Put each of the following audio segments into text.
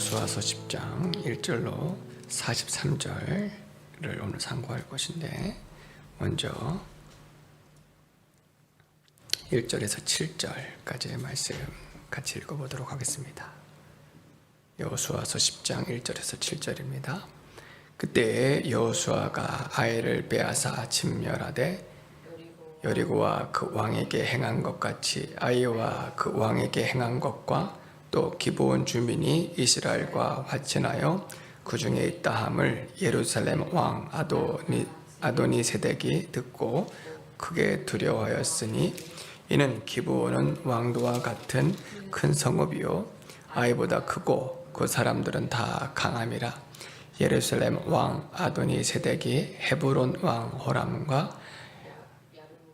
여호수아서 10장 1절로 43절을 오늘 상고할 것인데, 먼저 1절에서 7절까지의 말씀 같이 읽어보도록 하겠습니다. 여호수아서 10장 1절에서 7절입니다. 그때 여호수아가 아이를 빼앗아 침멸하되 여리고와 그 왕에게 행한 것 같이 아이와 그 왕에게 행한 것과 또 기브온 주민이 이스라엘과 화친하여 그 중에 있다 함을 예루살렘 왕 아도니세덱이 듣고 크게 두려워하였으니, 이는 기브온은 왕도와 같은 큰 성읍이요 아이보다 크고 그 사람들은 다 강함이라. 예루살렘 왕 아도니세덱이 헤브론 왕 호람과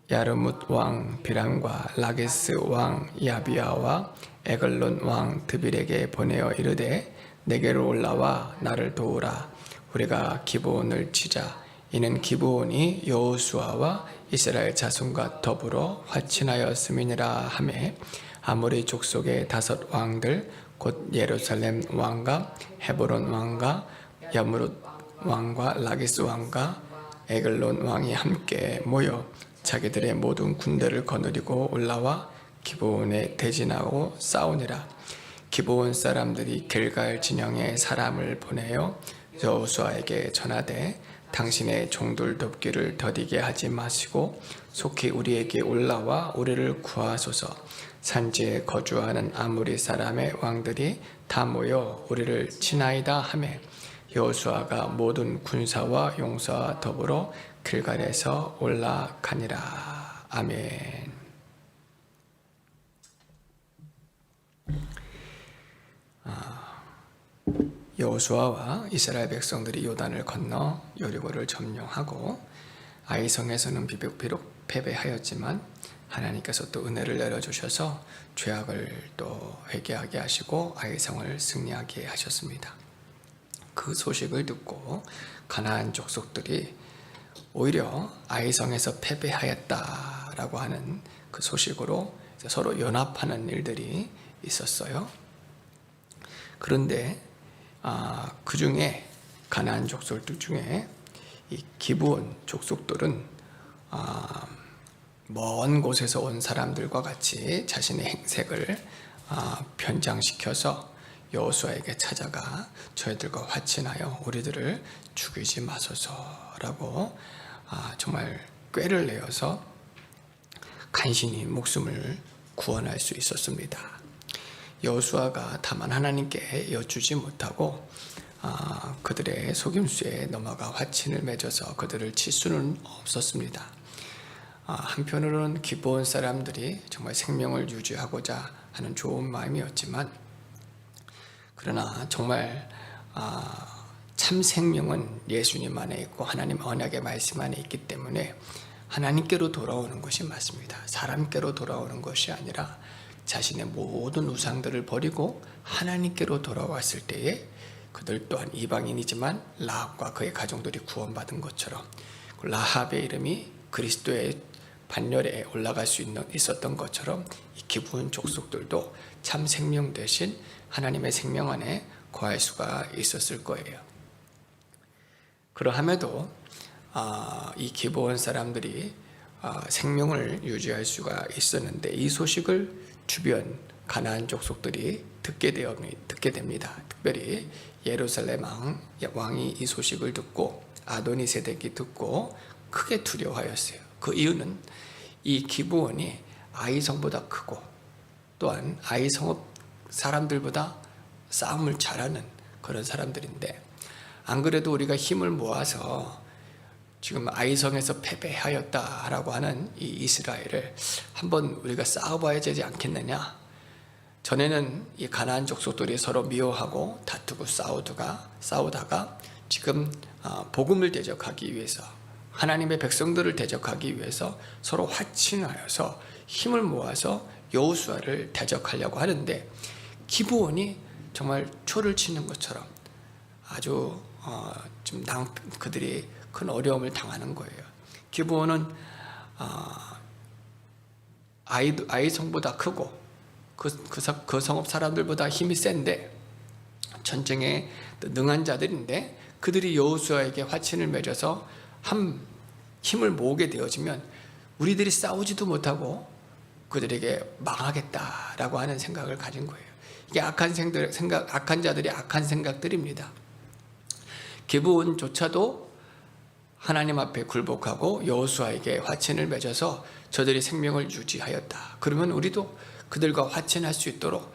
야르뭇 왕 비람과 라게스 왕 야비아와 에글론 왕 드빌에게 보내어 이르되, 내게로 올라와 나를 도우라. 우리가 기브온을 치자. 이는 기브온이 여호수아와 이스라엘 자손과 더불어 화친하였음이니라 하매, 아모리 족속의 5 왕들 곧 예루살렘 왕과 헤브론 왕과 야무룻 왕과 라기스 왕과 에글론 왕이 함께 모여 자기들의 모든 군대를 거느리고 올라와 기브온에 대진하고 싸우니라. 기브온 사람들이 길갈 진영에 사람을 보내어 여호수아에게 전하되, 당신의 종들 돕기를 더디게 하지 마시고 속히 우리에게 올라와 우리를 구하소서. 산지에 거주하는 아모리 사람의 왕들이 다 모여 우리를 치나이다 하매, 여호수아가 모든 군사와 용사와 더불어 길갈에서 올라가니라. 아멘. 여호수아와 이스라엘 백성들이 요단을 건너 여리고를 점령하고, 아이성에서는 비록 패배하였지만 하나님께서 또 은혜를 내려주셔서 죄악을 또 회개하게 하시고 아이성을 승리하게 하셨습니다. 그 소식을 듣고 가나안 족속들이 오히려 아이성에서 패배하였다라고 하는 그 소식으로 서로 연합하는 일들이 있었어요. 그런데 그 중에 가나안 족속들 중에 이 기브온 족속들은 먼 곳에서 온 사람들과 같이 자신의 행색을 변장시켜서 여호수아에게 찾아가 저희들과 화친하여 우리들을 죽이지 마소서라고 정말 꾀를 내어서 간신히 목숨을 구원할 수 있었습니다. 여호수아가 다만 하나님께 여쭈지 못하고 그들의 속임수에 넘어가 화친을 맺어서 그들을 칠 수는 없었습니다. 한편으로는 기브온 사람들이 정말 생명을 유지하고자 하는 좋은 마음이었지만, 그러나 정말 참 생명은 예수님 안에 있고 하나님 언약의 말씀 안에 있기 때문에 하나님께로 돌아오는 것이 맞습니다. 사람께로 돌아오는 것이 아니라 자신의 모든 우상들을 버리고 하나님께로 돌아왔을 때에 그들 또한 이방인이지만 라합과 그의 가정들이 구원받은 것처럼, 라합의 이름이 그리스도의 반열에 올라갈 수 있었던 것처럼 이 기브온 족속들도 참 생명 대신 하나님의 생명 안에 거할 수가 있었을 거예요. 그러함에도 이 기브온 사람들이 생명을 유지할 수가 있었는데, 이 소식을 주변 가나안 족속들이 듣게 됩니다. 특별히 예루살렘 왕이 이 소식을 듣고 아도니세덱이 듣고 크게 두려워하였어요. 그 이유는 이 기브온이 아이성보다 크고 또한 아이성읍 사람들보다 싸움을 잘하는 그런 사람들인데, 안 그래도 우리가 힘을 모아서 지금 아이성에서 패배하였다라고 하는 이 이스라엘을 한번 우리가 싸워봐야 되지 않겠느냐. 전에는 이 가나안 족속들이 서로 미워하고 다투고 싸우다가 지금 복음을 대적하기 위해서, 하나님의 백성들을 대적하기 위해서 서로 화친하여서 힘을 모아서 여호수아를 대적하려고 하는데, 기브온이 정말 초를 치는 것처럼 아주 좀 그들이 큰 어려움을 당하는 거예요. 기브온은 아이성보다 크고 그 성읍 사람들보다 힘이 센데, 전쟁에 능한 자들인데 그들이 여호수아에게 화친을 맺어서 한 힘을 모으게 되어지면 우리들이 싸우지도 못하고 그들에게 망하겠다라고 하는 생각을 가진 거예요. 이게 악한 자들의 악한 생각들입니다. 기브온조차도 하나님 앞에 굴복하고 여호수아에게 화친을 맺어서 저들이 생명을 유지하였다. 그러면 우리도 그들과 화친할 수 있도록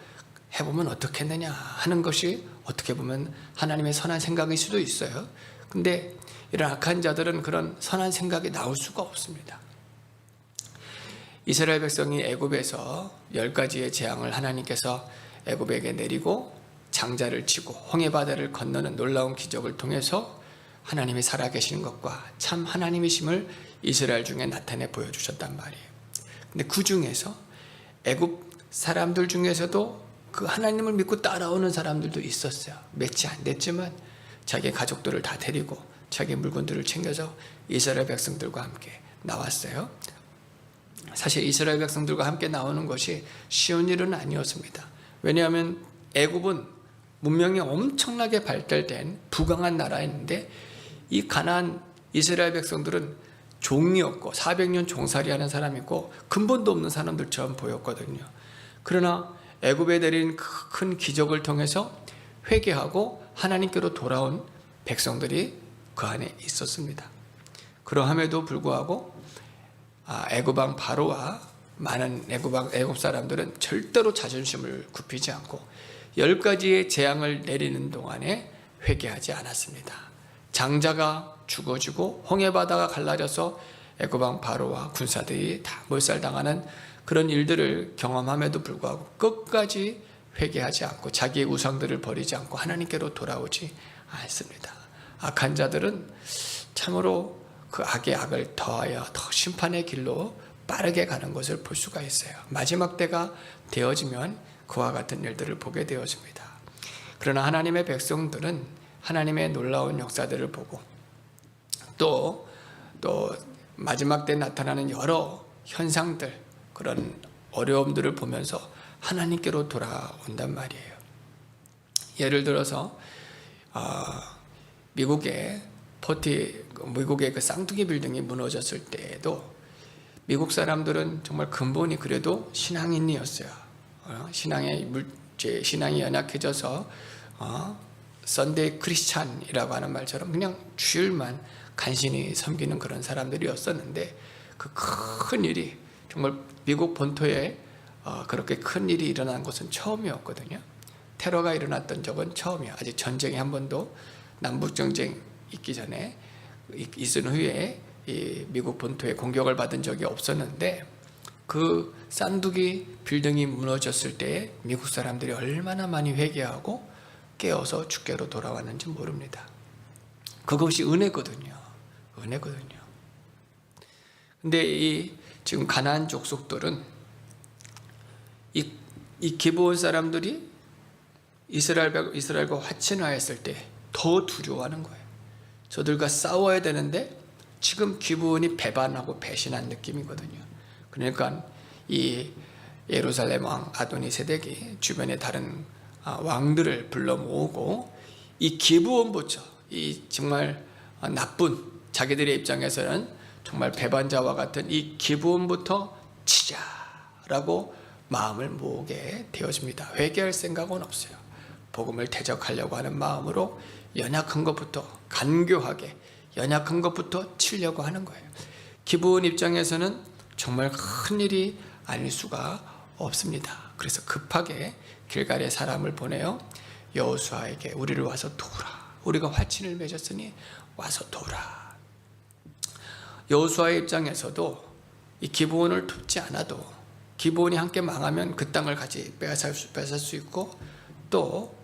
해보면 어떻겠느냐 하는 것이 어떻게 보면 하나님의 선한 생각일 수도 있어요. 근데 이런 악한 자들은 그런 선한 생각이 나올 수가 없습니다. 이스라엘 백성이 애굽에서 10가지의 재앙을 하나님께서 애굽에게 내리고 장자를 치고 홍해바다를 건너는 놀라운 기적을 통해서 하나님이 살아계시는 것과 참 하나님이심을 이스라엘 중에 나타내 보여주셨단 말이에요. 근데 그 중에서 애굽 사람들 중에서도 그 하나님을 믿고 따라오는 사람들도 있었어요. 몇이 안 됐지만 자기 가족들을 다 데리고 자기 물건들을 챙겨서 이스라엘 백성들과 함께 나왔어요. 사실 이스라엘 백성들과 함께 나오는 것이 쉬운 일은 아니었습니다. 왜냐하면 애굽은 문명이 엄청나게 발달된 부강한 나라였는데 이 가나안 이스라엘 백성들은 종이었고 400년 종살이하는 사람이고 근본도 없는 사람들처럼 보였거든요. 그러나 애굽에 내린 큰 기적을 통해서 회개하고 하나님께로 돌아온 백성들이 그 안에 있었습니다. 그러함에도 불구하고 애굽 왕 바로와 많은 애굽 사람들은 절대로 자존심을 굽히지 않고 10가지의 재앙을 내리는 동안에 회개하지 않았습니다. 장자가 죽어지고 홍해바다가 갈라져서 애굽 왕 바로와 군사들이 다 몰살당하는 그런 일들을 경험함에도 불구하고 끝까지 회개하지 않고 자기의 우상들을 버리지 않고 하나님께로 돌아오지 않습니다. 악한 자들은 참으로 그 악의 악을 더하여 더 심판의 길로 빠르게 가는 것을 볼 수가 있어요. 마지막 때가 되어지면 그와 같은 일들을 보게 되어집니다. 그러나 하나님의 백성들은 하나님의 놀라운 역사들을 보고 또 마지막 때 나타나는 여러 현상들, 그런 어려움들을 보면서 하나님께로 돌아온단 말이에요. 예를 들어서 미국의 그 쌍둥이 빌딩이 무너졌을 때에도 미국 사람들은 정말 근본이 그래도 신앙인이었어요. 신앙이 연약해져서 선데이 크리스찬이라고 하는 말처럼 그냥 주일만 간신히 섬기는 그런 사람들이었었는데 그 큰 일이 정말 미국 본토에 그렇게 큰 일이 일어난 것은 처음이었거든요. 테러가 일어났던 적은 처음이에요. 아직 전쟁이 한 번도 남북전쟁 있기 전에 있은 후에 이 미국 본토에 공격을 받은 적이 없었는데 그 쌍둥이 빌딩이 무너졌을 때 미국 사람들이 얼마나 많이 회개하고 깨어서 주께로 돌아왔는지 모릅니다. 그것이 은혜거든요. 근데 이 지금 가나안 족속들은 이 기브온 사람들이 이스라엘과 화친하였을 때 더 두려워하는 거예요. 저들과 싸워야 되는데 지금 기브온이 배반하고 배신한 느낌이거든요. 그러니까 이 예루살렘 왕 아도니세덱이 주변의 다른 왕들을 불러 모으고 이 기브온부터 이 정말 나쁜 자기들의 입장에서는 정말 배반자와 같은 이 기브온부터 치자라고 마음을 모으게 되어집니다. 회개할 생각은 없어요. 복음을 대적하려고 하는 마음으로 연약한 것부터 간교하게 연약한 것부터 치려고 하는 거예요. 기브온 입장에서는 정말 큰 일이 아닐 수가 없습니다. 그래서 급하게 길갈에 사람을 보내어 여호수아에게 우리를 와서 도우라. 우리가 화친을 맺었으니 와서 도우라. 여호수아의 입장에서도 이 기브온을 돕지 않아도 기브온이 함께 망하면 그 땅을 같이 빼앗을 수 있고 또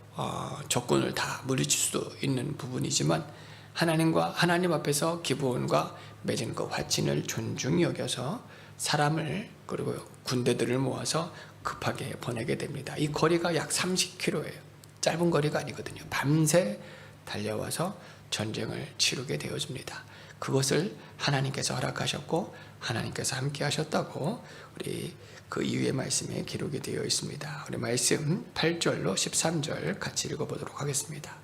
적군을 다 물리칠 수도 있는 부분이지만 하나님 앞에서 기브온과 맺은 그 화친을 존중히 여겨서 사람을 그리고 군대들을 모아서 급하게 보내게 됩니다. 이 거리가 약 30km예요. 짧은 거리가 아니거든요. 밤새 달려와서 전쟁을 치르게 되어집니다. 그것을 하나님께서 허락하셨고 하나님께서 함께 하셨다고 우리 그 이후의 말씀에 기록이 되어 있습니다. 우리 말씀 8절로 13절 같이 읽어보도록 하겠습니다.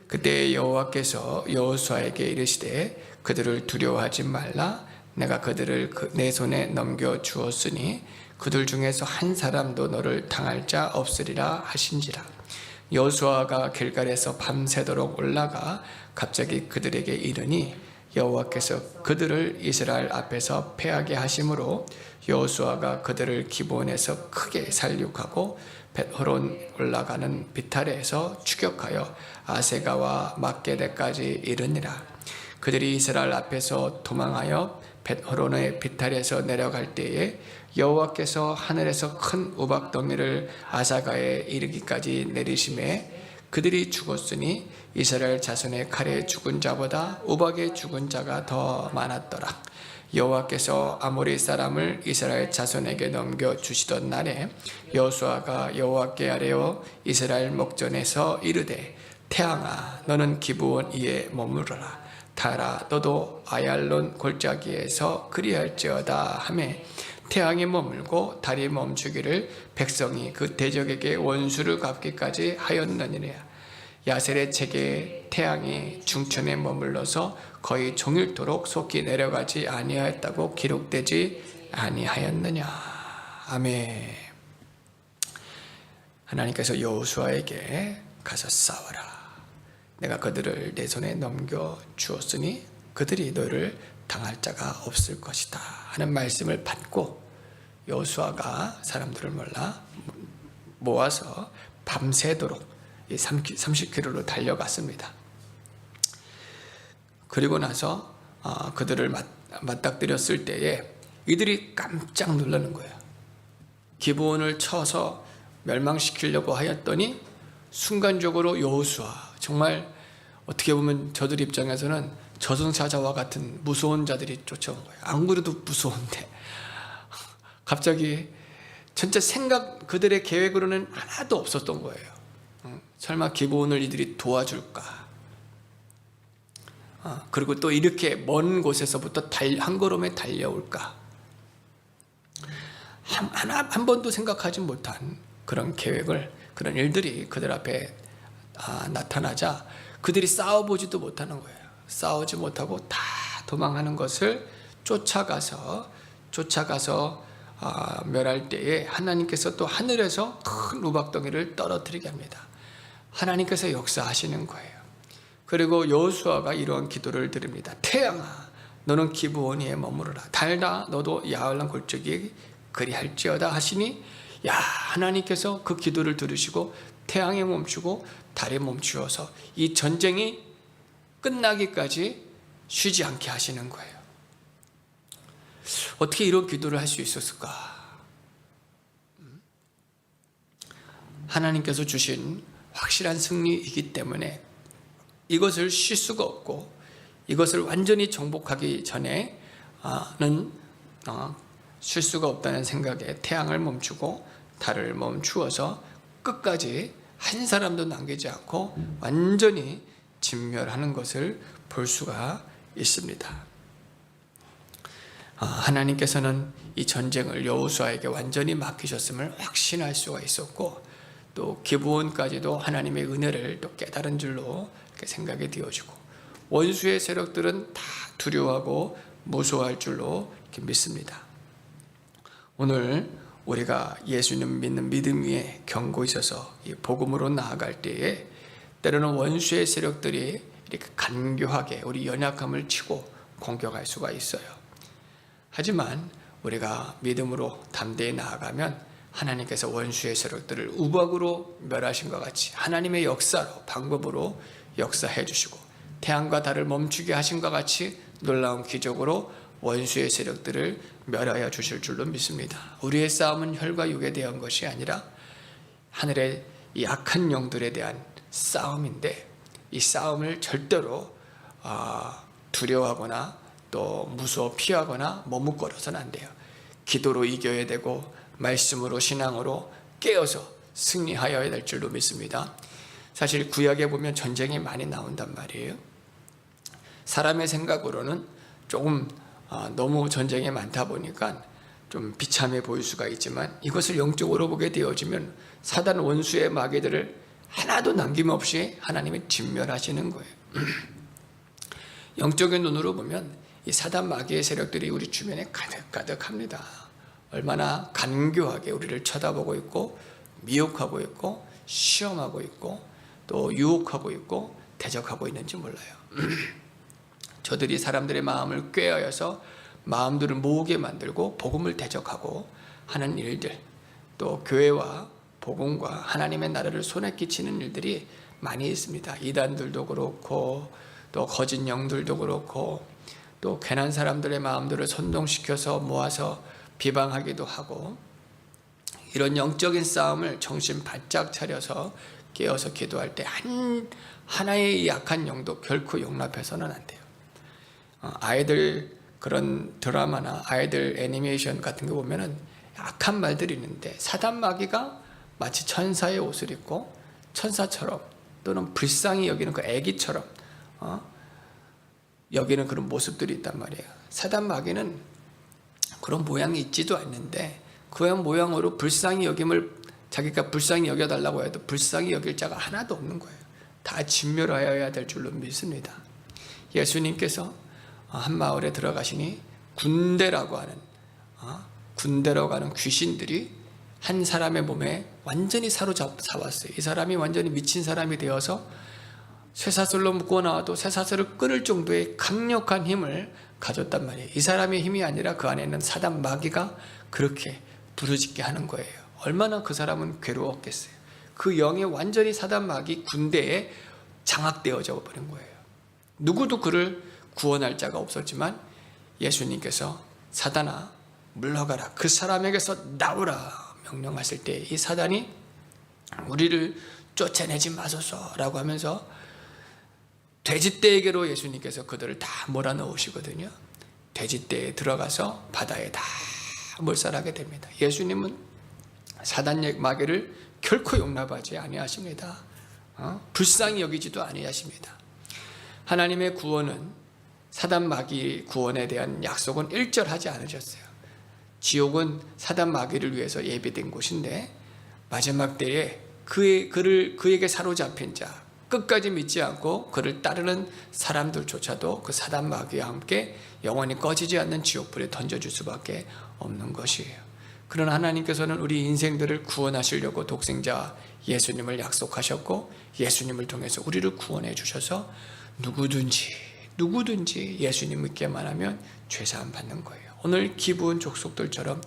그때 여호와께서 여호수아에게 이르시되 그들을 두려워하지 말라. 내가 그들을 내 손에 넘겨 주었으니 그들 중에서 한 사람도 너를 당할 자 없으리라 하신지라. 여호수아가 길갈에서 밤새도록 올라가 갑자기 그들에게 이르니 여호와께서 그들을 이스라엘 앞에서 패하게 하심으로 여호수아가 그들을 기브온에서 크게 살육하고 벳호론 올라가는 비탈에서 추격하여 아세가와 막게대까지 이르니라. 그들이 이스라엘 앞에서 도망하여 벳호론의 비탈에서 내려갈 때에 여호와께서 하늘에서 큰 우박덩이를 아사가에 이르기까지 내리심에 그들이 죽었으니 이스라엘 자손의 칼에 죽은 자보다 우박에 죽은 자가 더 많았더라. 여호와께서 아모리 사람을 이스라엘 자손에게 넘겨 주시던 날에 여호수아가 여호와께 아뢰어 이스라엘 목전에서 이르되 태양아 너는 기브온 이에 머무르라. 달아 너도 아얄론 골짜기에서 그리할지어다 하매 태양이 머물고 달이 멈추기를 백성이 그 대적에게 원수를 갚기까지 하였느니라. 야셀의 책에 태양이 중천에 머물러서 거의 종일토록 속히 내려가지 아니하였다고 기록되지 아니하였느냐. 아멘. 하나님께서 여호수아에게 가서 싸워라. 내가 그들을 내 손에 넘겨 주었으니 그들이 너를 당할 자가 없을 것이다 하는 말씀을 받고 여호수아가 사람들을 모아서 밤새도록 30km로 달려갔습니다. 그리고 나서 그들을 맞닥뜨렸을 때에 이들이 깜짝 놀라는 거예요. 기브온을 쳐서 멸망시키려고 하였더니 순간적으로 여호수아, 정말 어떻게 보면 저들 입장에서는 저승사자와 같은 무서운 자들이 쫓아온 거예요. 안 그래도 무서운데 갑자기 전체 생각, 그들의 계획으로는 하나도 없었던 거예요. 설마 기브온을 이들이 도와줄까? 그리고 또 이렇게 먼 곳에서부터 한 걸음에 달려올까? 한 번도 생각하지 못한 그런 계획을, 그런 일들이 그들 앞에 나타나자 그들이 싸워보지도 못하는 거예요. 싸우지 못하고 다 도망하는 것을 쫓아가서 멸할 때에 하나님께서 또 하늘에서 큰 우박덩이를 떨어뜨리게 합니다. 하나님께서 역사하시는 거예요. 그리고 여호수아가 이러한 기도를 드립니다. 태양아 너는 기브온 위에 머무르라. 달다 너도 야알란 골짜기에 그리할지어다 하시니 하나님께서 그 기도를 들으시고 태양이 멈추고 달이 멈추어서 이 전쟁이 끝나기까지 쉬지 않게 하시는 거예요. 어떻게 이런 기도를 할 수 있었을까? 하나님께서 주신 확실한 승리이기 때문에 이것을 쉴 수가 없고 이것을 완전히 정복하기 전에는 쉴 수가 없다는 생각에 태양을 멈추고 달을 멈추어서 끝까지 한 사람도 남기지 않고 완전히 진멸하는 것을 볼 수가 있습니다. 하나님께서는 이 전쟁을 여호수아에게 완전히 맡기셨음을 확신할 수가 있었고 또 기브온까지도 하나님의 은혜를 또 깨달은 줄로 이렇게 생각이 되어지고 원수의 세력들은 다 두려워하고 무서워할 줄로 이렇게 믿습니다. 오늘 우리가 예수님 믿는 믿음 위에 견고히 있어서 이 복음으로 나아갈 때에 때로는 원수의 세력들이 이렇게 간교하게 우리 연약함을 치고 공격할 수가 있어요. 하지만 우리가 믿음으로 담대히 나아가면 하나님께서 원수의 세력들을 우박으로 멸하신 것 같이 하나님의 역사로, 방법으로 역사해 주시고 태양과 달을 멈추게 하신 것 같이 놀라운 기적으로 원수의 세력들을 멸하여 주실 줄로 믿습니다. 우리의 싸움은 혈과 육에 대한 것이 아니라 하늘의 이 악한 영들에 대한 싸움인데 이 싸움을 절대로 두려워하거나 또 무서워 피하거나 머뭇거려서는 안 돼요. 기도로 이겨야 되고 말씀으로 신앙으로 깨어서 승리하여야 될 줄로 믿습니다. 사실 구약에 보면 전쟁이 많이 나온단 말이에요. 사람의 생각으로는 조금 너무 전쟁이 많다 보니까 좀 비참해 보일 수가 있지만, 이것을 영적으로 보게 되어지면 사단 원수의 마귀들을 하나도 남김없이 하나님이 진멸하시는 거예요. 영적인 눈으로 보면 이 사단 마귀의 세력들이 우리 주변에 가득가득합니다. 얼마나 간교하게 우리를 쳐다보고 있고 미혹하고 있고 시험하고 있고 또 유혹하고 있고 대적하고 있는지 몰라요. 저들이 사람들의 마음을 꾀하여서 마음들을 모으게 만들고 복음을 대적하고 하는 일들, 또 교회와 복음과 하나님의 나라를 손에 끼치는 일들이 많이 있습니다. 이단들도 그렇고 또 거짓 영들도 그렇고 또 괜한 사람들의 마음들을 선동시켜서 모아서 비방하기도 하고, 이런 영적인 싸움을 정신 바짝 차려서 깨어서 기도할 때 하나의 약한 영도 결코 용납해서는 안 돼요. 아이들 그런 드라마나 아이들 애니메이션 같은 거 보면은 약한 말들이 있는데, 사단 마귀가 마치 천사의 옷을 입고 천사처럼 또는 불쌍히 여기는 그 애기처럼 여기는 그런 모습들이 있단 말이에요. 사단 마귀는 그런 모양이 있지도 않는데 그 모양으로 불쌍히 여김을 자기가 불쌍히 여겨달라고 해도 불쌍히 여길 자가 하나도 없는 거예요. 다 진멸하여야 될 줄로 믿습니다. 예수님께서 한 마을에 들어가시니 군대라고 하는 군대로 가는 귀신들이 한 사람의 몸에 완전히 사로잡았어요. 이 사람이 완전히 미친 사람이 되어서 쇠사슬로 묶고 나와도 쇠사슬을 끊을 정도의 강력한 힘을 가졌단 말이에요. 이 사람의 힘이 아니라 그 안에 있는 사단 마귀가 그렇게 부르짖게 하는 거예요. 얼마나 그 사람은 괴로웠겠어요. 그 영이 완전히 사단 마귀 군대에 장악되어져 버린 거예요. 누구도 그를 구원할 자가 없었지만 예수님께서 사단아 물러가라, 그 사람에게서 나오라 명령하실 때 이 사단이 우리를 쫓아내지 마소서라고 하면서 돼지떼에게로 예수님께서 그들을 다 몰아넣으시거든요. 돼지떼에 들어가서 바다에 다 몰살하게 됩니다. 예수님은 사단 마귀를 결코 용납하지 아니하십니다. 불쌍히 여기지도 아니하십니다. 하나님의 구원은 사단 마귀 구원에 대한 약속은 일절하지 않으셨어요. 지옥은 사단 마귀를 위해서 예비된 곳인데 마지막 때에 그에게 사로잡힌 자, 끝까지 믿지 않고 그를 따르는 사람들조차도 그 사단 마귀와 함께 영원히 꺼지지 않는 지옥불에 던져줄 수밖에 없는 것이에요. 그러나 하나님께서는 우리 인생들을 구원하시려고 독생자 예수님을 약속하셨고, 예수님을 통해서 우리를 구원해 주셔서 누구든지 예수님 믿기만 하면 죄사함 받는 거예요. 오늘 기브온 족속들처럼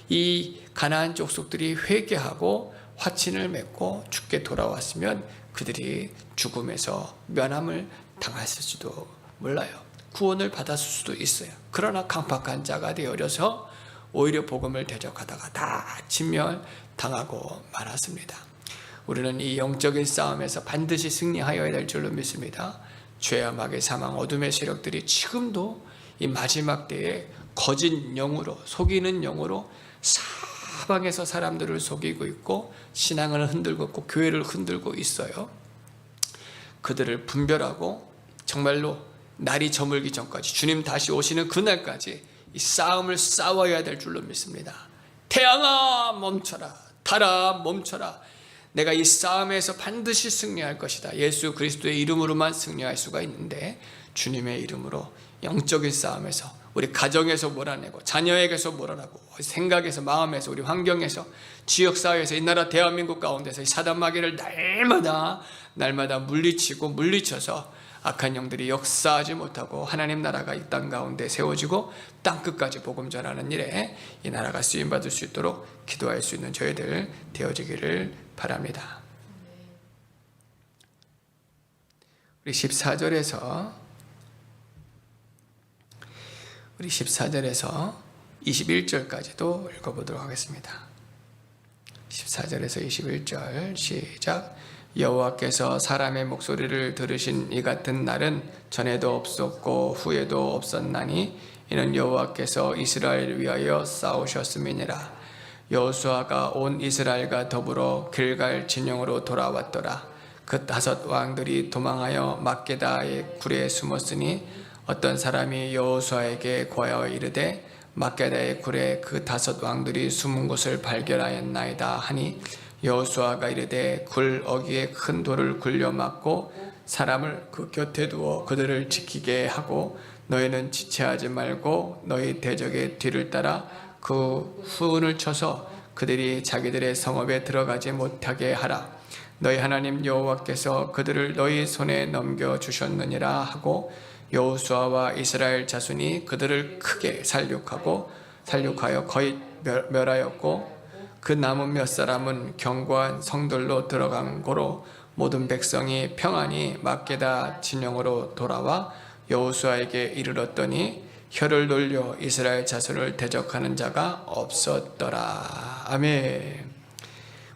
이 가나안 족속들이 회개하고 화친을 맺고 주께 돌아왔으면 그들이 죽음에서 면함을 당했을지도 몰라요. 구원을 받았을 수도 있어요. 그러나 강팍한 자가 되어져서 오히려 복음을 대적하다가 다 진멸당하고 말았습니다. 우리는 이 영적인 싸움에서 반드시 승리하여야 될 줄로 믿습니다. 죄와 마귀, 사망, 어둠의 세력들이 지금도 이 마지막 때에 거짓 영으로, 속이는 영으로 사방에서 사람들을 속이고 있고 신앙을 흔들고 있고 교회를 흔들고 있어요. 그들을 분별하고 정말로 날이 저물기 전까지, 주님 다시 오시는 그날까지 이 싸움을 싸워야 될 줄로 믿습니다. 태양아 멈춰라, 달아 멈춰라. 내가 이 싸움에서 반드시 승리할 것이다. 예수 그리스도의 이름으로만 승리할 수가 있는데, 주님의 이름으로 영적인 싸움에서 우리 가정에서 몰아내고, 자녀에게서 몰아내고, 생각에서, 마음에서, 우리 환경에서, 지역사회에서, 이 나라 대한민국 가운데서 이 사단 마귀를 날마다 물리쳐서 악한 영들이 역사하지 못하고 하나님 나라가 이 땅 가운데 세워지고 땅끝까지 복음 전하는 일에 이 나라가 쓰임받을 수 있도록 기도할 수 있는 저희들 되어지기를 바랍니다. 우리 14절에서 21절까지도 읽어보도록 하겠습니다. 14절에서 21절 시작. 여호와께서 사람의 목소리를 들으신 이 같은 날은 전에도 없었고 후에도 없었나니 이는 여호와께서 이스라엘을 위하여 싸우셨음이니라. 여호수아가 온 이스라엘과 더불어 길갈 진영으로 돌아왔더라. 그 5 왕들이 도망하여 막게다의 굴에 숨었으니 어떤 사람이 여호수아에게 고하여 이르되 막게다의 굴에 그 5 왕들이 숨은 곳을 발견하였나이다 하니 여호수아가 이르되 굴 어귀에 큰 돌을 굴려 막고 사람을 그 곁에 두어 그들을 지키게 하고 너희는 지체하지 말고 너희 대적의 뒤를 따라 그 후운을 쳐서 그들이 자기들의 성읍에 들어가지 못하게 하라. 너희 하나님 여호와께서 그들을 너희 손에 넘겨주셨느니라 하고 여호수아와 이스라엘 자손이 그들을 크게 살육하여 거의 멸하였고 그 남은 몇 사람은 견고한 성들로 들어간 고로 모든 백성이 평안히 막게다 진영으로 돌아와 여호수아에게 이르렀더니 혀를 돌려 이스라엘 자손을 대적하는 자가 없었더라. 아멘.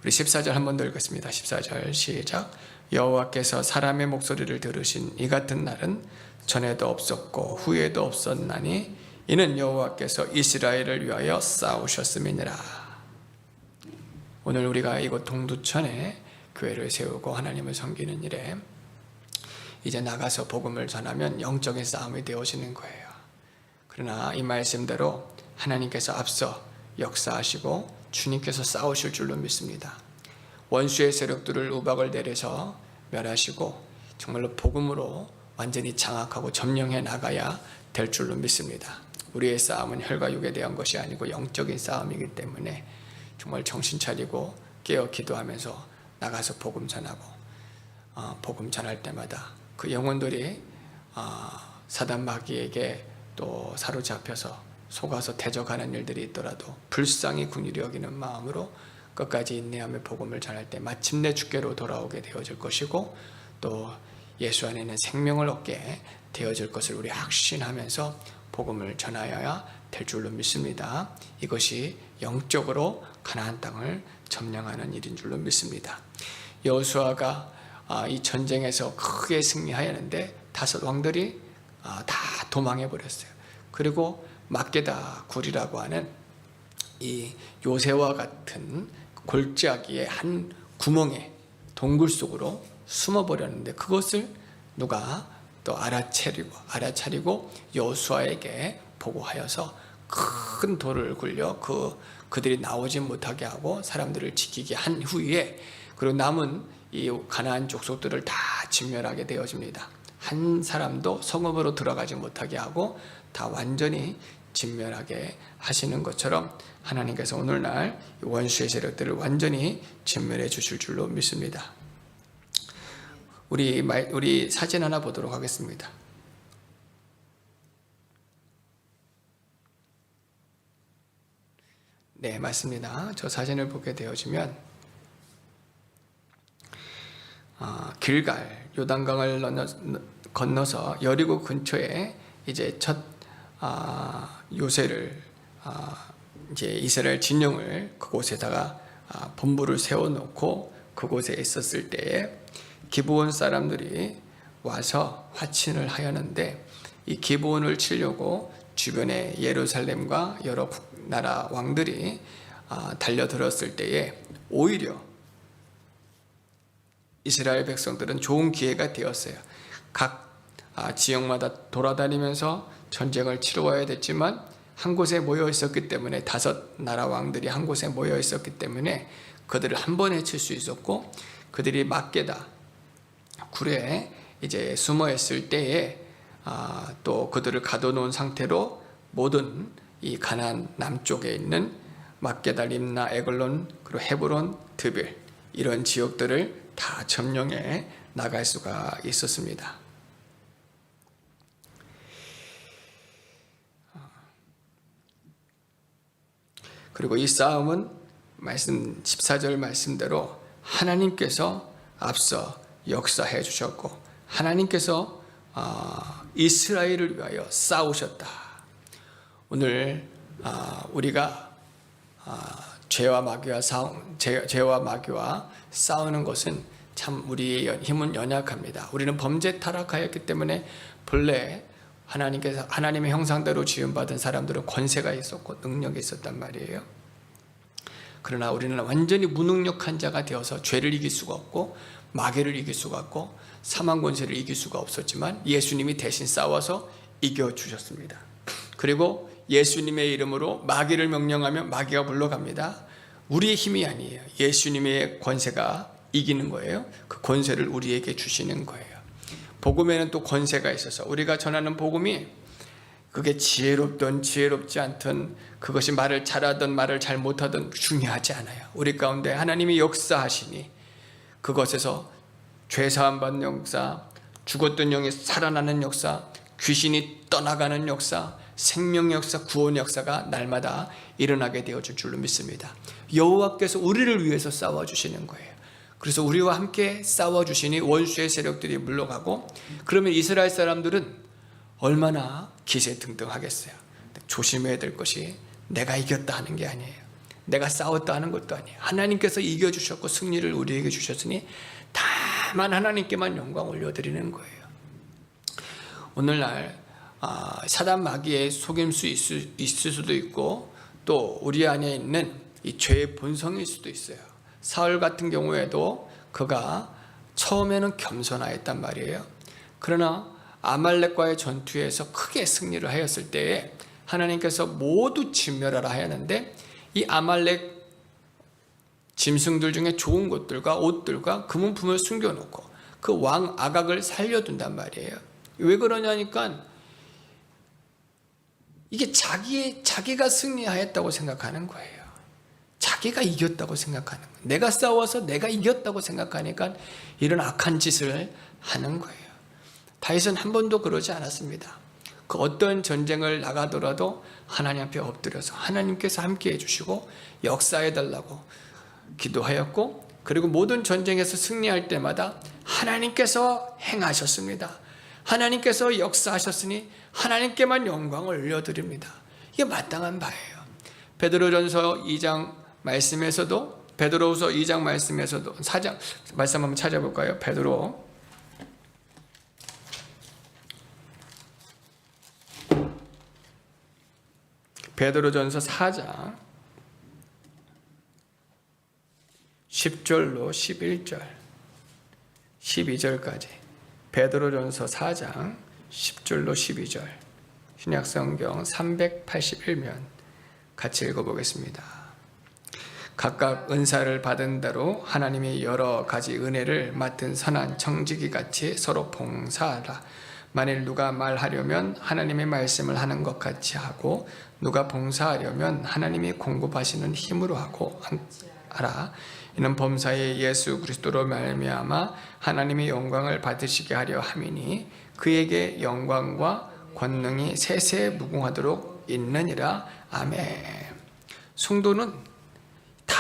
우리 14절 한 번 더 읽겠습니다. 14절 시작. 여호와께서 사람의 목소리를 들으신 이 같은 날은 전에도 없었고 후에도 없었나니 이는 여호와께서 이스라엘을 위하여 싸우셨음이니라. 오늘 우리가 이곳 동두천에 교회를 세우고 하나님을 섬기는 일에 이제 나가서 복음을 전하면 영적인 싸움이 되어지는 거예요. 그러나 이 말씀대로 하나님께서 앞서 역사하시고 주님께서 싸우실 줄로 믿습니다. 원수의 세력들을 우박을 내려서 멸하시고 정말로 복음으로 완전히 장악하고 점령해 나가야 될 줄로 믿습니다. 우리의 싸움은 혈과 육에 대한 것이 아니고 영적인 싸움이기 때문에 정말 정신 차리고 깨어 기도하면서 나가서 복음 전하고 복음 전할 때마다 그 영혼들이 사단 마귀에게 또 사로잡혀서 속아서 대적하는 일들이 있더라도 불쌍히 긍휼히 여기는 마음으로 끝까지 인내하며 복음을 전할 때 마침내 주께로 돌아오게 되어질 것이고 또 예수 안에 있는 생명을 얻게 되어질 것을 우리 확신하면서 복음을 전하여야 될 줄로 믿습니다. 이것이 영적으로 가나안 땅을 점령하는 일인 줄로 믿습니다. 여호수아가 이 전쟁에서 크게 승리하였는데 5 왕들이 다 도망해 버렸어요. 그리고 막게다 굴이라고 하는 이 요새와 같은 골짜기의 한 구멍에 동굴 속으로 숨어 버렸는데 그것을 누가 또 알아차리고 여호수아에게 보고하여서 큰 돌을 굴려 그들이 나오지 못하게 하고 사람들을 지키게 한 후에 그리고 남은 이 가나안 족속들을 다 진멸하게 되어집니다. 한 사람도 성읍으로 들어가지 못하게 하고 다 완전히 진멸하게 하시는 것처럼 하나님께서 오늘날 원수의 세력들을 완전히 진멸해 주실 줄로 믿습니다. 우리 사진 하나 보도록 하겠습니다. 네, 맞습니다. 저 사진을 보게 되어지면 길갈 요단강을 건너서 여리고 근처에 이제 첫 요새를 이제 이스라엘 진영을 그곳에다가 본부를 세워놓고 그곳에 있었을 때에 기브온 사람들이 와서 화친을 하였는데 이 기브온을 치려고 주변에 예루살렘과 여러 나라 왕들이 달려들었을 때에 오히려 이스라엘 백성들은 좋은 기회가 되었어요. 각 지역마다 돌아다니면서 전쟁을 치루어야 됐지만 한 곳에 모여 있었기 때문에 5 나라 왕들이 한 곳에 모여 있었기 때문에 그들을 한 번에 칠 수 있었고 그들이 막게다 굴에 이제 숨어 있을 때에 또 그들을 가둬놓은 상태로 모든 이 가나안 남쪽에 있는 막게다, 림나, 에글론, 그리고 헤브론, 드빌 이런 지역들을 다 점령해 나갈 수가 있었습니다. 그리고 이 싸움은 말씀 14절 말씀대로 하나님께서 앞서 역사해 주셨고 하나님께서 이스라엘을 위하여 싸우셨다. 오늘 우리가 죄와 마귀와 싸우는 것은 참 우리의 힘은 연약합니다. 우리는 범죄 타락하였기 때문에 본래 하나님의 형상대로 지음받은 사람들은 권세가 있었고 능력이 있었단 말이에요. 그러나 우리는 완전히 무능력한 자가 되어서 죄를 이길 수가 없고 마귀를 이길 수가 없고 사망 권세를 이길 수가 없었지만 예수님이 대신 싸워서 이겨주셨습니다. 그리고 예수님의 이름으로 마귀를 명령하면 마귀가 물러갑니다. 우리의 힘이 아니에요. 예수님의 권세가 이기는 거예요. 그 권세를 우리에게 주시는 거예요. 복음에는 또 권세가 있어서 우리가 전하는 복음이 그게 지혜롭든 지혜롭지 않든 그것이 말을 잘하든 말을 잘 못하든 중요하지 않아요. 우리 가운데 하나님이 역사하시니 그것에서 죄사함 받는 역사, 죽었던 영이 살아나는 역사, 귀신이 떠나가는 역사, 생명 역사, 구원 역사가 날마다 일어나게 되어질 줄로 믿습니다. 여호와께서 우리를 위해서 싸워주시는 거예요. 그래서 우리와 함께 싸워주시니 원수의 세력들이 물러가고, 그러면 이스라엘 사람들은 얼마나 기세등등하겠어요. 조심해야 될 것이 내가 이겼다 하는 게 아니에요. 내가 싸웠다 하는 것도 아니에요. 하나님께서 이겨주셨고 승리를 우리에게 주셨으니 다만 하나님께만 영광 올려드리는 거예요. 오늘날 사단 마귀의 속임수 있을 수도 있고, 또 우리 안에 있는 이 죄의 본성일 수도 있어요. 사울 같은 경우에도 그가 처음에는 겸손하였단 말이에요. 그러나 아말렉과의 전투에서 크게 승리를 하였을 때에 하나님께서 모두 진멸하라 하였는데, 이 아말렉 짐승들 중에 좋은 것들과 옷들과 금은품을 숨겨놓고 그 왕 아각을 살려둔단 말이에요. 왜 그러냐니까 이게 자기가 승리하였다고 생각하는 거예요. 자기가 이겼다고 생각하는 거예요. 내가 싸워서 내가 이겼다고 생각하니까 이런 악한 짓을 하는 거예요. 다윗은 한 번도 그러지 않았습니다. 그 어떤 전쟁을 나가더라도 하나님 앞에 엎드려서 하나님께서 함께 해주시고 역사해달라고 기도하였고, 그리고 모든 전쟁에서 승리할 때마다 하나님께서 행하셨습니다. 하나님께서 역사하셨으니 하나님께만 영광을 올려드립니다. 이게 마땅한 바예요. 베드로전서 2장 말씀에서도, 베드로후서 2장 말씀에서도, 4장 말씀 한번 찾아볼까요? 베드로전서 4장 10절로 11절 12절까지, 베드로전서 4장 10절로 12절, 신약성경 381면 같이 읽어보겠습니다. 각각 은사를 받은 대로 하나님이 여러 가지 은혜를 맡은 선한 청지기 같이 서로 봉사하라. 만일 누가 말하려면 하나님의 말씀을 하는 것 같이 하고, 누가 봉사하려면 하나님이 공급하시는 힘으로 하고 하라. 이는 범사에 예수 그리스도로 말미암아 하나님의 영광을 받으시게 하려 함이니 그에게 영광과 권능이 세세 무궁하도록 있느니라. 아멘. 성도는 다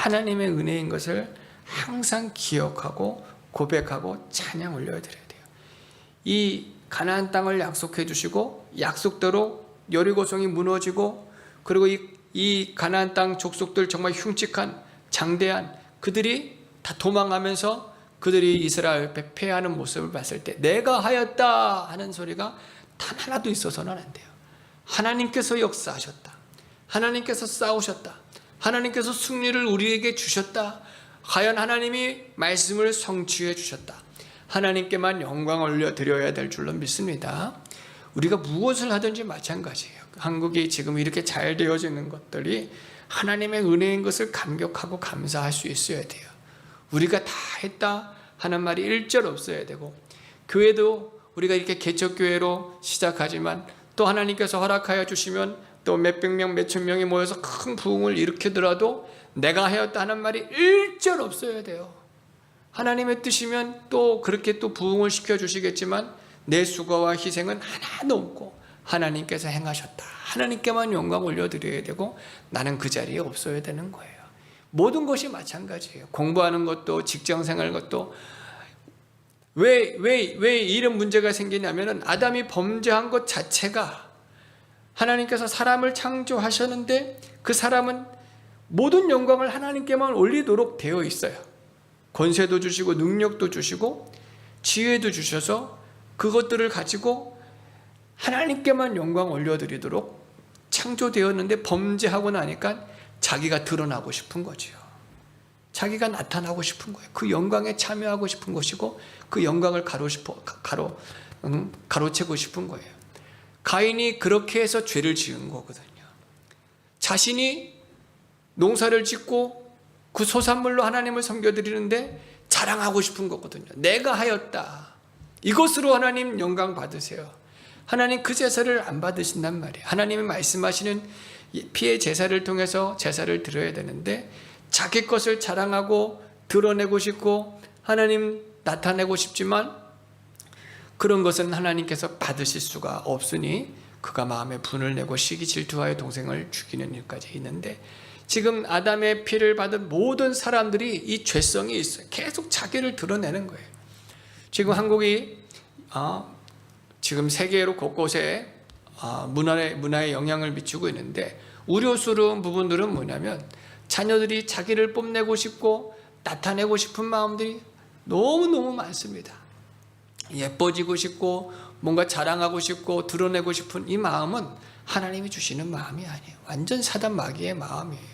하나님의 은혜인 것을 항상 기억하고 고백하고 찬양 올려드려야 돼요. 이 가나안 땅을 약속해 주시고 약속대로 여리고성이 무너지고, 그리고 이 가나안 땅 족속들 정말 흉측한 장대한 그들이 다 도망하면서 그들이 이스라엘 앞에 패하는 모습을 봤을 때 내가 하였다 하는 소리가 단 하나도 있어서는 안 돼요. 하나님께서 역사하셨다. 하나님께서 싸우셨다. 하나님께서 승리를 우리에게 주셨다. 과연 하나님이 말씀을 성취해 주셨다. 하나님께만 영광을 올려드려야 될 줄로 믿습니다. 우리가 무엇을 하든지 마찬가지예요. 한국이 지금 이렇게 잘 되어지는 것들이 하나님의 은혜인 것을 감격하고 감사할 수 있어야 돼요. 우리가 다 했다 하는 말이 일절 없어야 되고, 교회도 우리가 이렇게 개척교회로 시작하지만 또 하나님께서 허락하여 주시면 또 몇백 명, 몇천 명이 모여서 큰 부흥을 일으키더라도 내가 하였다 하는 말이 일절 없어야 돼요. 하나님의 뜻이면 또 그렇게 또 부흥을 시켜주시겠지만 내 수고와 희생은 하나도 없고 하나님께서 행하셨다. 하나님께만 영광 올려드려야 되고 나는 그 자리에 없어야 되는 거예요. 모든 것이 마찬가지예요. 공부하는 것도 직장생활 것도 왜 이런 문제가 생기냐면은 아담이 범죄한 것 자체가 하나님께서 사람을 창조하셨는데 그 사람은 모든 영광을 하나님께만 올리도록 되어 있어요. 권세도 주시고 능력도 주시고 지혜도 주셔서 그것들을 가지고 하나님께만 영광 올려드리도록 창조되었는데 범죄하고 나니까 자기가 드러나고 싶은 거지요. 자기가 나타나고 싶은 거예요. 그 영광에 참여하고 싶은 것이고 그 영광을 가로채고 싶은 거예요. 가인이 그렇게 해서 죄를 지은 거거든요. 자신이 농사를 짓고 그 소산물로 하나님을 섬겨드리는데 자랑하고 싶은 거거든요. 내가 하였다. 이것으로 하나님 영광 받으세요. 하나님 그 제사를 안 받으신단 말이에요. 하나님이 말씀하시는 피의 제사를 통해서 제사를 드려야 되는데 자기 것을 자랑하고 드러내고 싶고 하나님 나타내고 싶지만 그런 것은 하나님께서 받으실 수가 없으니 그가 마음에 분을 내고 시기 질투하여 동생을 죽이는 일까지 있는데, 지금 아담의 피를 받은 모든 사람들이 이 죄성이 있어요. 계속 자기를 드러내는 거예요. 지금 한국이 지금 세계로 곳곳에 문화에 영향을 미치고 있는데, 우려스러운 부분들은 뭐냐면 자녀들이 자기를 뽐내고 싶고 나타내고 싶은 마음들이 너무너무 많습니다. 예뻐지고 싶고 뭔가 자랑하고 싶고 드러내고 싶은 이 마음은 하나님이 주시는 마음이 아니에요. 완전 사단 마귀의 마음이에요.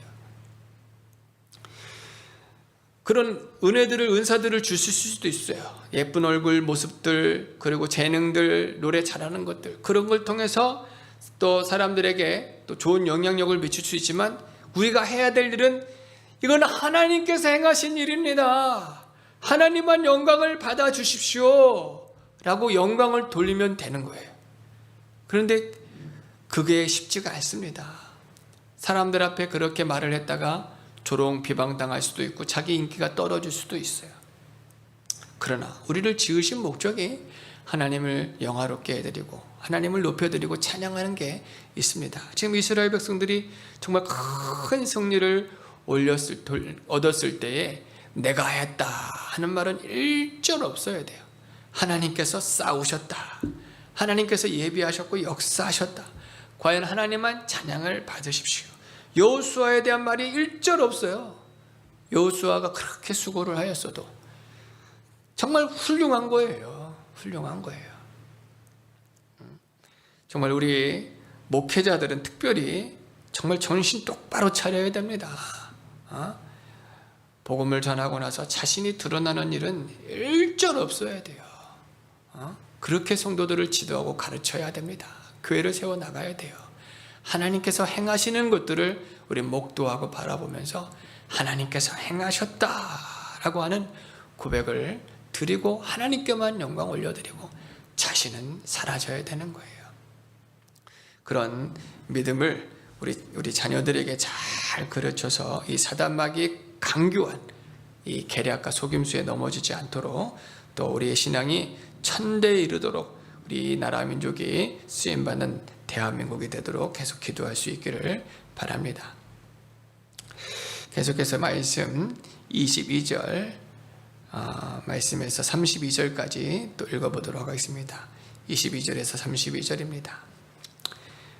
그런 은혜들을, 은사들을 주실 수도 있어요. 예쁜 얼굴, 모습들, 그리고 재능들, 노래 잘하는 것들, 그런 걸 통해서 또 사람들에게 또 좋은 영향력을 미칠 수 있지만, 우리가 해야 될 일은 이건 하나님께서 행하신 일입니다. 하나님만 영광을 받아 주십시오 라고 영광을 돌리면 되는 거예요. 그런데 그게 쉽지가 않습니다. 사람들 앞에 그렇게 말을 했다가 조롱 비방당할 수도 있고 자기 인기가 떨어질 수도 있어요. 그러나 우리를 지으신 목적이 하나님을 영화롭게 해드리고 하나님을 높여드리고 찬양하는 게 있습니다. 지금 이스라엘 백성들이 정말 큰 승리를 얻었을 때에 내가 했다 하는 말은 일절 없어야 돼요. 하나님께서 싸우셨다. 하나님께서 예비하셨고 역사하셨다. 과연 하나님만 찬양을 받으십시오. 여호수아에 대한 말이 일절 없어요. 여호수아가 그렇게 수고를 하였어도 정말 훌륭한 거예요. 훌륭한 거예요. 정말 우리 목회자들은 특별히 정말 정신 똑바로 차려야 됩니다. 복음을 전하고 나서 자신이 드러나는 일은 일절 없어야 돼요. 그렇게 성도들을 지도하고 가르쳐야 됩니다. 교회를 세워나가야 돼요. 하나님께서 행하시는 것들을 우리 목도하고 바라보면서 하나님께서 행하셨다라고 하는 고백을 드리고 하나님께만 영광 올려드리고 자신은 사라져야 되는 거예요. 그런 믿음을 우리 자녀들에게 잘 가르쳐서 이 사단마귀의 강교한 이 계략과 속임수에 넘어지지 않도록, 또 우리의 신앙이 천대에 이르도록 우리 나라 민족이 쓰임받는 대한민국이 되도록 계속 기도할 수 있기를 바랍니다. 계속해서 말씀 22절 말씀에서 32절까지 또 읽어보도록 하겠습니다. 22절에서 32절입니다.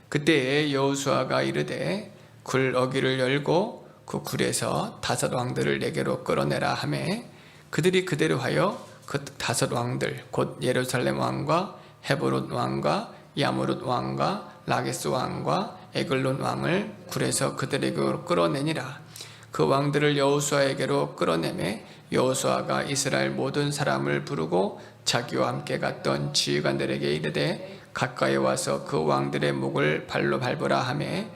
그때에 여호수아가 이르되 굴 어귀를 열고 그 굴에서 5 왕들을 내게로 끌어내라 하매, 그들이 그대로 하여 그 5 왕들 곧 예루살렘 왕과 헤브론 왕과 야무룻 왕과 라게스 왕과 에글론 왕을 굴에서 그들에게로 끌어내니라. 그 왕들을 여호수아에게로 끌어내매 여호수아가 이스라엘 모든 사람을 부르고 자기와 함께 갔던 지휘관들에게 이르되 가까이 와서 그 왕들의 목을 발로 밟으라 하매,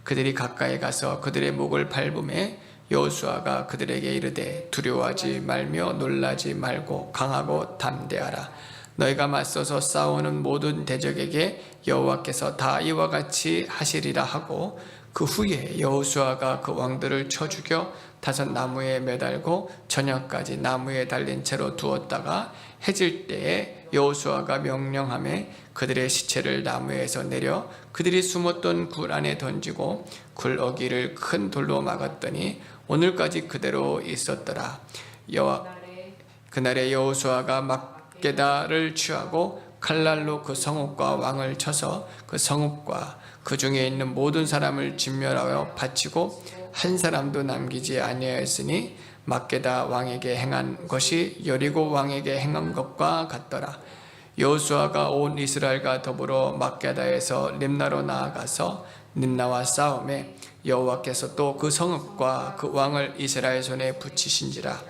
그들이 가까이 가서 그들의 목을 밟음에 여호수아가 그들에게 이르되 두려워하지 말며 놀라지 말고 강하고 담대하라. 너희가 맞서서 싸우는 모든 대적에게 여호와께서 다 이와 같이 하시리라 하고, 그 후에 여호수아가 그 왕들을 쳐 죽여 5 나무에 매달고 저녁까지 나무에 달린 채로 두었다가 해질 때에 여호수아가 명령하매 그들의 시체를 나무에서 내려 그들이 숨었던 굴 안에 던지고 굴 어귀를 큰 돌로 막았더니 오늘까지 그대로 있었더라. 그날에 여호수아가 막게다를 취하고 칼날로 그 성읍과 왕을 쳐서 그 성읍과 그 중에 있는 모든 사람을 진멸하여 바치고 한 사람도 남기지 아니하였으니 막게다 왕에게 행한 것이 여리고 왕에게 행한 것과 같더라. 여호수아가 온 이스라엘과 더불어 막게다에서 림나로 나아가서 림나와 싸움에 여호와께서 또 그 성읍과 그 왕을 이스라엘 손에 붙이신지라.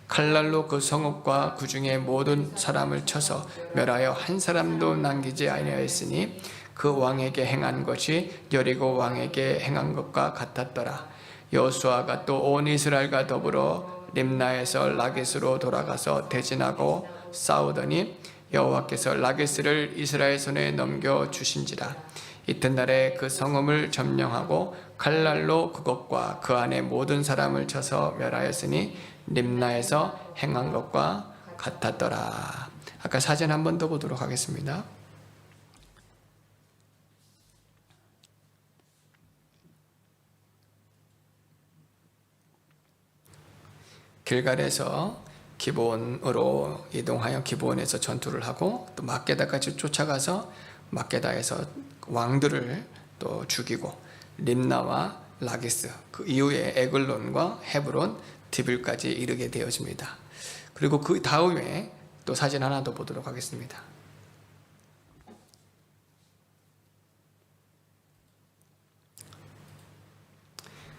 칼날로 그 성읍과 그 중에 모든 사람을 쳐서 멸하여 한 사람도 남기지 아니하였으니 그 왕에게 행한 것이 여리고 왕에게 행한 것과 같았더라. 여호수아가 또 온 이스라엘과 더불어 림나에서 라게스로 돌아가서 대진하고 싸우더니 여호와께서 라게스를 이스라엘 손에 넘겨 주신지라. 이튿날에 그 성읍을 점령하고 칼날로 그것과 그 안에 모든 사람을 쳐서 멸하였으니 림나에서 행한 것과 같았더라. 아까 사진 한 번 더 보도록 하겠습니다. 길갈에서 기브온으로 이동하여 기브온에서 전투를 하고 또 막게다까지 쫓아가서 막게다에서 왕들을 또 죽이고 림나와 라기스 그 이후에 에글론과 헤브론, 디빌까지 이르게 되어집니다. 그리고 그 다음에 또 사진 하나 더 보도록 하겠습니다.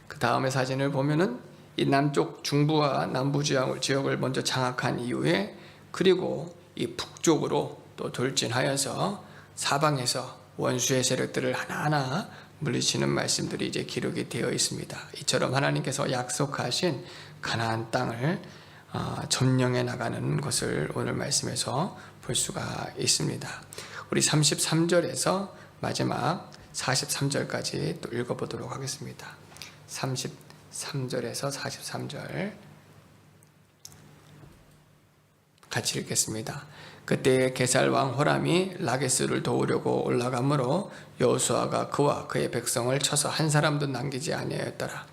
그 다음에 사진을 보면은 이 남쪽 중부와 남부 지역을 먼저 장악한 이후에 그리고 이 북쪽으로 또 돌진하여서 사방에서 원수의 세력들을 하나하나 물리치는 말씀들이 이제 기록이 되어 있습니다. 이처럼 하나님께서 약속하신 가나안 땅을 점령해 나가는 것을 오늘 말씀에서 볼 수가 있습니다. 우리 33절에서 마지막 43절까지 또 읽어보도록 하겠습니다. 33절에서 43절 같이 읽겠습니다. 그때 게살 왕 호람이 라게스를 도우려고 올라가므로 여호수아가 그와 그의 백성을 쳐서 한 사람도 남기지 아니하였더라.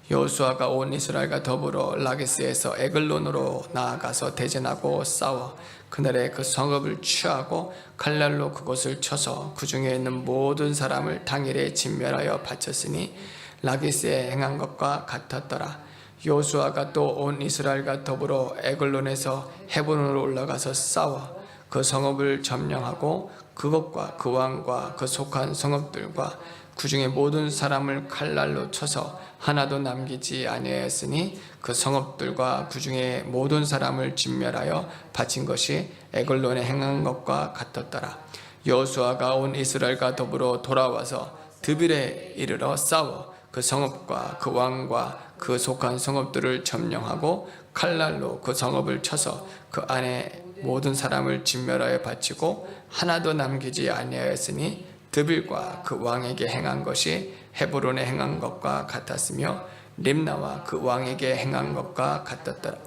여호수아가 온 이스라엘과 더불어 라게스에서 에글론으로 나아가서 대전하고 싸워 그날에 그 성읍을 취하고 칼날로 그곳을 쳐서 그 중에 있는 모든 사람을 당일에 진멸하여 바쳤으니 라기스에 행한 것과 같았더라. 여호수아가 또 온 이스라엘과 더불어 에글론에서 헤본으로 올라가서 싸워 그 성읍을 점령하고 그것과 그 왕과 그 속한 성읍들과 그 중에 모든 사람을 칼날로 쳐서 하나도 남기지 아니하였으니 그 성읍들과 그 중에 모든 사람을 진멸하여 바친 것이 에글론에 행한 것과 같았더라. 여호수아가 온 이스라엘과 더불어 돌아와서 드빌에 이르러 싸워 그 성읍과 그 왕과 그 속한 성읍들을 점령하고 칼날로 그 성읍을 쳐서 그 안에 모든 사람을 진멸하여 바치고 하나도 남기지 아니하였으니 드빌과 그 왕에게 행한 것이 헤브론에 행한 것과 같았으며 림나와 그 왕에게 행한 것과 같았더라.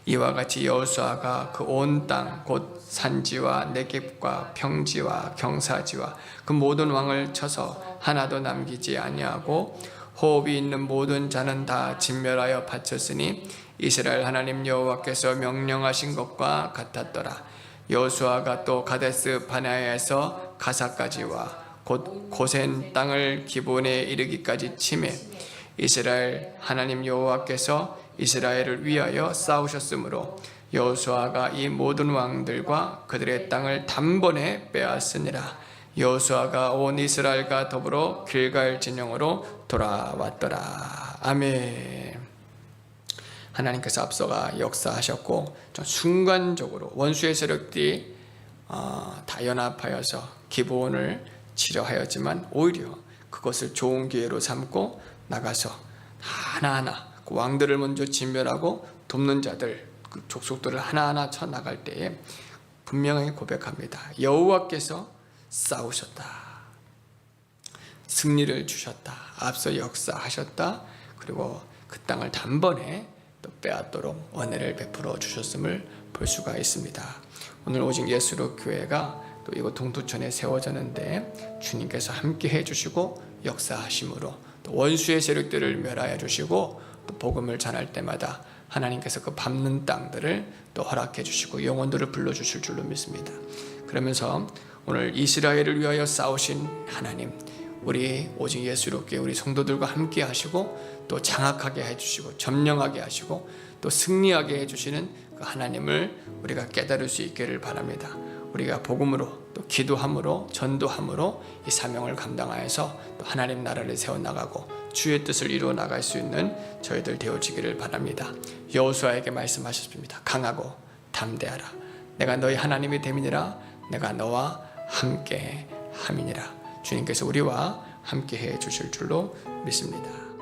이와 같이 여호수아가 그 온 땅 곧 산지와 네겝과 평지와 경사지와 그 모든 왕을 쳐서 하나도 남기지 아니하고 호흡이 있는 모든 자는 다 진멸하여 바쳤으니 이스라엘 하나님 여호와께서 명령하신 것과 같았더라. 여호수아가 또 가데스 바네아에서 가사까지와 곧 고센 땅을 기본에 이르기까지 치매 이스라엘 하나님 여호와께서 이스라엘을 위하여 싸우셨으므로 여호수아가 이 모든 왕들과 그들의 땅을 단번에 빼앗으니라. 여호수아가 온 이스라엘과 더불어 길갈 진영으로 돌아왔더라. 아멘. 하나님께서 앞서가 역사하셨고 좀 순간적으로 원수의 세력들이 다 연합하여서 기브온을 치려하였지만 오히려 그것을 좋은 기회로 삼고 나가서 하나하나 그 왕들을 먼저 진멸하고 돕는 자들 그 족속들을 하나하나 쳐 나갈 때에 분명하게 고백합니다. 여호와께서 싸우셨다. 승리를 주셨다. 앞서 역사하셨다. 그리고 그 땅을 단번에 또 빼앗도록 은혜를 베풀어 주셨음을 볼 수가 있습니다. 오늘 오직 예수로 교회가 또 이곳 동두천에 세워졌는데 주님께서 함께 해주시고 역사하심으로 또 원수의 세력들을 멸하여 주시고 또 복음을 전할 때마다 하나님께서 그 밟는 땅들을 또 허락해 주시고 영혼들을 불러주실 줄로 믿습니다. 그러면서 오늘 이스라엘을 위하여 싸우신 하나님, 우리 오직 예수롭게 우리 성도들과 함께 하시고 또 장악하게 해주시고 점령하게 하시고 또 승리하게 해주시는 그 하나님을 우리가 깨달을 수 있기를 바랍니다. 우리가 복음으로 또 기도함으로 전도함으로 이 사명을 감당하여서 또 하나님 나라를 세워나가고 주의 뜻을 이루어 나갈 수 있는 저희들 되어지기를 바랍니다. 여호수아에게 말씀하셨습니다. 강하고 담대하라. 내가 너희 하나님이 됨이니라. 내가 너와 함께 함이니라. 주님께서 우리와 함께 해 주실 줄로 믿습니다.